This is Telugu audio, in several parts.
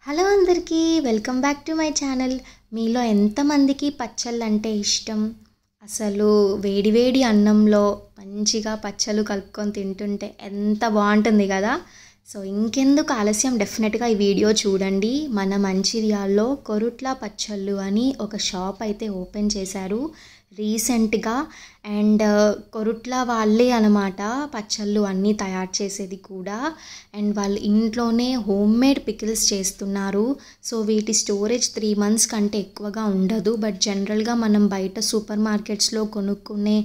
హలో అందరికీ welcome back to my channel. మీలో ఎంతమందికి పచ్చళ్ళు అంటే ఇష్టం? అసలు వేడివేడి అన్నంలో మంచిగా పచ్చళ్ళు కలుపుకొని తింటుంటే ఎంత బాగుంటుంది కదా. సో ఇంకెందుకు ఆలస్యం, డెఫినెట్గా ఈ వీడియో చూడండి. మన మంచిర్యాలలో కొరుట్ల పచ్చళ్ళు అని ఒక షాప్ అయితే ఓపెన్ చేశారు రీసెంట్గా. అండ్ కొరుట్ల వాళ్ళే అనమాట పచ్చళ్ళు అన్నీ తయారు చేసేది కూడా. అండ్ వాళ్ళు ఇంట్లోనే హోమ్ మేడ్ పికిల్స్ చేస్తున్నారు. సో వీటి స్టోరేజ్ 3 months కంటే ఎక్కువగా ఉండదు. బట్ జనరల్గా మనం బయట సూపర్ మార్కెట్స్లో కొనుక్కునే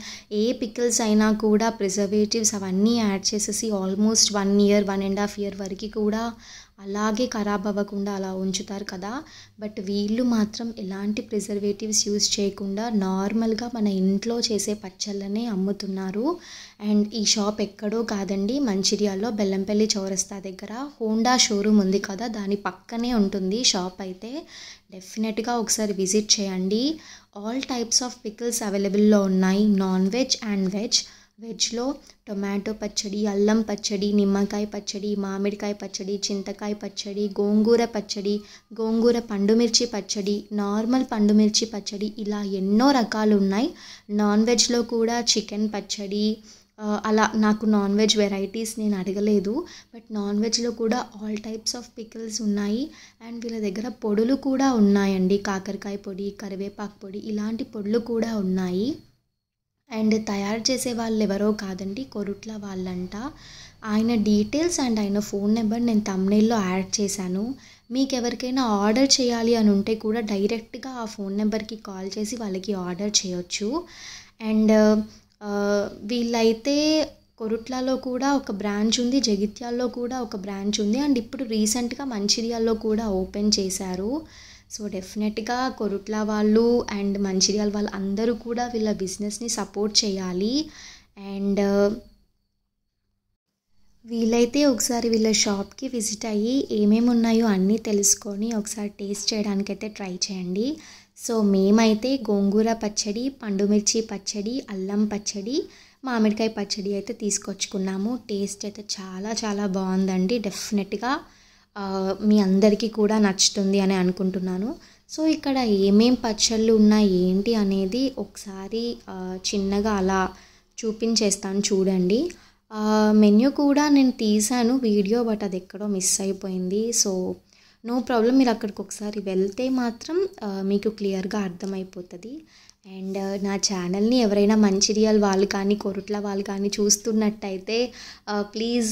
ఏ పికిల్స్ అయినా కూడా ప్రిజర్వేటివ్స్ అవన్నీ యాడ్ చేసేసి ఆల్మోస్ట్ 1 year 1.5 year వరకు కూడా అలాగే ఖరాబ్ అవ్వకుండా అలా ఉంచుతారు కదా. బట్ వీళ్ళు మాత్రం ఎలాంటి ప్రిజర్వేటివ్స్ యూజ్ చేయకుండా నార్మల్గా మన ఇంట్లో చేసే పచ్చళ్ళనే అమ్ముతున్నారు. అండ్ ఈ షాప్ ఎక్కడో కాదండి, మంచిర్యాలలో బెల్లంపల్లి చౌరస్తా దగ్గర హోండా షోరూమ్ ఉంది కదా, దాని పక్కనే ఉంటుంది షాప్ అయితే. డెఫినెట్గా ఒకసారి విజిట్ చేయండి. ఆల్ టైప్స్ ఆఫ్ పికిల్స్ అవైలబుల్లో ఉన్నాయి, నాన్ వెజ్ అండ్ వెజ్. వెజ్లో టొమాటో పచ్చడి, అల్లం పచ్చడి, నిమ్మకాయ పచ్చడి, మామిడికాయ పచ్చడి, చింతకాయ పచ్చడి, గోంగూర పచ్చడి, గోంగూర పండుమిర్చి పచ్చడి, నార్మల్ పండుమిర్చి పచ్చడి, ఇలా ఎన్నో రకాలు ఉన్నాయి. నాన్ వెజ్లో కూడా చికెన్ పచ్చడి, అలా నాకు నాన్ వెజ్ వెరైటీస్ నేను అడగలేదు. బట్ నాన్ వెజ్లో కూడా ఆల్ టైప్స్ ఆఫ్ పికిల్స్ ఉన్నాయి. అండ్ వీళ్ళ దగ్గర పొడులు కూడా ఉన్నాయండి, కాకరకాయ పొడి, కరివేపాకు పొడి, ఇలాంటి పొడులు కూడా ఉన్నాయి. అండ్ తయారు చేసే వాళ్ళు ఎవరో కాదండి, కొరుట్ల వాళ్ళంట. ఆయన డీటెయిల్స్ అండ్ ఆయన ఫోన్ నెంబర్ నేను థంబ్నెయిల్లో యాడ్ చేశాను. మీకు ఎవరికైనా ఆర్డర్ చేయాలి అని ఉంటే కూడా డైరెక్ట్గా ఆ ఫోన్ నెంబర్కి కాల్ చేసి వాళ్ళకి ఆర్డర్ చేయొచ్చు. అండ్ వీళ్ళైతే కొరుట్లలో కూడా ఒక బ్రాంచ్ ఉంది, జగిత్యాల్లో కూడా ఒక బ్రాంచ్ ఉంది, అండ్ ఇప్పుడు రీసెంట్గా మంచిర్యాలలో కూడా ఓపెన్ చేశారు. సో డెఫినెట్గా కొరుట్ల వాళ్ళు అండ్ మంచిర్యాల వాళ్ళు అందరూ కూడా వీళ్ళ బిజినెస్ని సపోర్ట్ చేయాలి. అండ్ వీలైతే ఒకసారి వీళ్ళ షాప్కి విజిట్ అయ్యి ఏమేమి ఉన్నాయో అన్నీ తెలుసుకొని ఒకసారి టేస్ట్ చేయడానికైతే ట్రై చేయండి. సో మేమైతే గోంగూర పచ్చడి, పండుమిర్చి పచ్చడి, అల్లం పచ్చడి, మామిడికాయ పచ్చడి అయితే తీసుకొచ్చుకున్నాము. టేస్ట్ అయితే చాలా చాలా బాగుందండి. డెఫినెట్గా మీ అందరికీ కూడా నచ్చుతుంది అని అనుకుంటున్నాను. సో ఇక్కడ ఏమేం పచ్చళ్ళు ఉన్నాయి ఏంటి అనేది ఒకసారి చిన్నగా అలా చూపించేస్తాను చూడండి. మెన్యూ కూడా నేను తీసాను వీడియో, బట్ అది ఎక్కడో మిస్ అయిపోయింది. సో నో ప్రాబ్లం, మీరు అక్కడికి ఒకసారి వెళ్తే మాత్రం మీకు క్లియర్గా అర్థమైపోతుంది. అండ్ నా ఛానల్ని ఎవరైనా మంచిర్యాల వాళ్ళు కానీ కొరుట్ల వాళ్ళు కానీ చూస్తున్నట్టయితే ప్లీజ్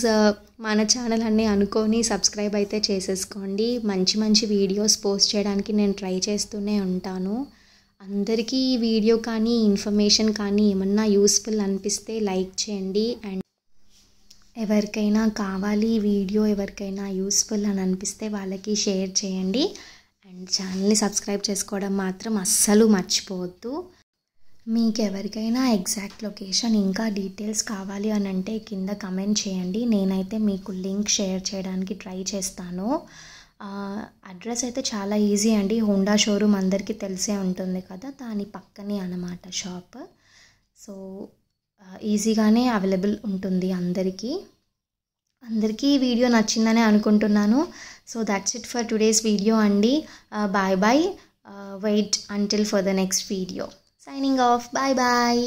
మన ఛానల్ అన్నీ అనుకొని సబ్స్క్రైబ్ అయితే చేసేసుకోండి. మంచి మంచి వీడియోస్ పోస్ట్ చేయడానికి నేను ట్రై చేస్తూనే ఉంటాను. అందరికీ ఈ వీడియో కానీ ఇన్ఫర్మేషన్ కానీ ఏమన్నా యూస్ఫుల్ అనిపిస్తే లైక్ చేయండి. అండ్ ఎవరికైనా కావాలి ఈ వీడియో, ఎవరికైనా యూస్ఫుల్ అని అనిపిస్తే వాళ్ళకి షేర్ చేయండి. అండ్ ఛానల్ని సబ్స్క్రైబ్ చేసుకోవడం మాత్రం అస్సలు మర్చిపోవద్దు. మీకు ఎవరికైనా ఎగ్జాక్ట్ లొకేషన్ ఇంకా డీటెయిల్స్ కావాలి అని అంటే కింద కమెంట్ చేయండి, నేనైతే మీకు లింక్ షేర్ చేయడానికి ట్రై చేస్తాను. అడ్రస్ అయితే చాలా ఈజీ అండి, హోండా షోరూమ్ అందరికీ తెలిసే ఉంటుంది కదా, దాని పక్కనే అన్నమాట షాప్. సో ఈజీగానే అవైలబుల్ ఉంటుంది అందరికీ. ఈ వీడియో నచ్చిందని అనుకుంటున్నాను. So that's it for today's video అండి. Bye bye. Wait until for the next video. Signing off. Bye bye.